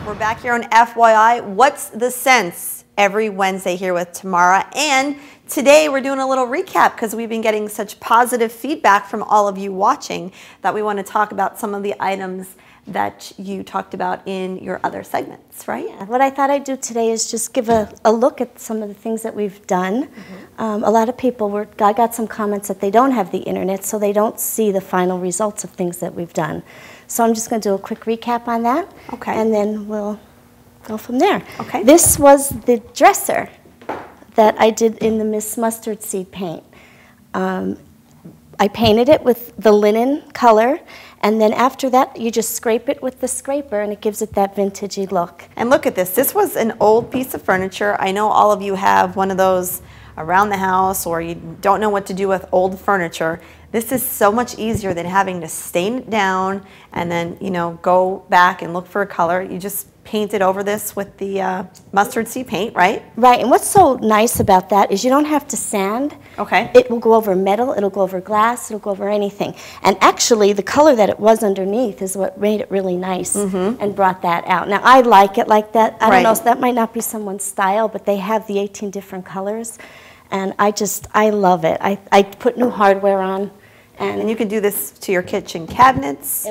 We're back here on FYI, What's the Sense? Every Wednesday here with Tamara. And today we're doing a little recap because we've been getting such positive feedback from all of you watching that we want to talk about some of the items that you talked about in your other segments, right? Yeah, what I thought I'd do today is just give a look at some of the things that we've done. A lot of people I got some comments that they don't have the internet, so they don't see the final results of things that we've done. So I'm just going to do a quick recap on that, okay, and then we'll go from there. Okay. This was the dresser that I did in the Miss Mustard Seed paint. I painted it with the linen color, and then after that, you just scrape it with the scraper, and it gives it that vintagey look. And look at this. This was an old piece of furniture. I know all of you have one of those around the house, or you don't know what to do with old furniture. This is so much easier than having to stain it down and then, you know, go back and look for a color. You just paint it over this with the mustard seed paint, right? Right, and what's so nice about that is you don't have to sand. Okay. It will go over metal, it'll go over glass, it'll go over anything. And actually, the color that it was underneath is what made it really nice and brought that out. Now, I like it like that. I don't know, so that might not be someone's style, but they have the 18 different colors. And I love it. I put new hardware on. And you can do this to your kitchen cabinets.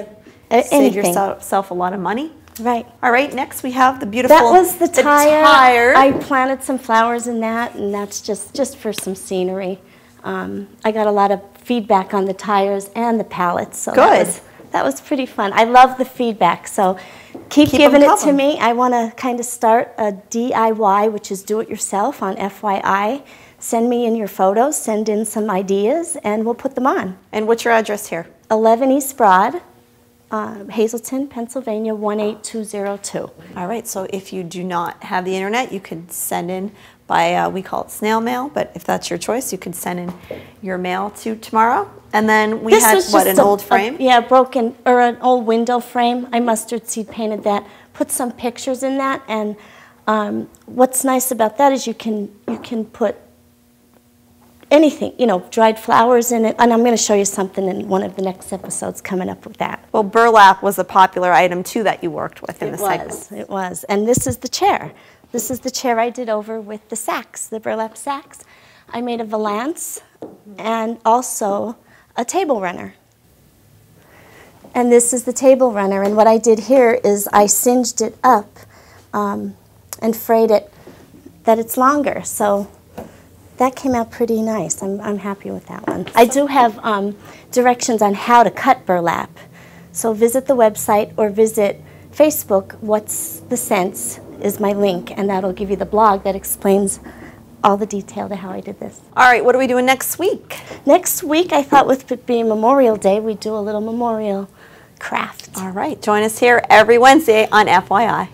Anything. Save yourself a lot of money. Right. All right, next we have the beautiful... That was the tire. I I planted some flowers in that, and that's just for some scenery. I got a lot of feedback on the tires and the pallets. So good. That was pretty fun. I love the feedback, so keep giving it to me. I want to kind of start a DIY, which is do-it-yourself on FYI. Send me in your photos, send in some ideas, and we'll put them on. And what's your address here? 11 East Broad, Hazleton, Pennsylvania, 18202. All right, so if you do not have the internet, you could send in by, we call it snail mail, but if that's your choice, you could send in your mail to tomorrow. And then we had, what, an old frame? Yeah, broken, or an old window frame. I mustard seed painted that, put some pictures in that, and what's nice about that is you can put anything, you know, dried flowers in it, and I'm going to show you something in one of the next episodes coming up with that. Well, burlap was a popular item, too, that you worked with in the segment. It was, and this is the chair. This is the chair I did over with the sacks, the burlap sacks. I made a valance and also a table runner. And this is the table runner, and what I did here is I singed it up and frayed it that it's longer, so that came out pretty nice. I'm happy with that one. I do have directions on how to cut burlap. So visit the website or visit Facebook. What's the Sense is my link, and that'll give you the blog that explains all the detail to how I did this. All right, what are we doing next week? Next week, I thought with it being Memorial Day, we'd do a little memorial craft. All right, join us here every Wednesday on FYI.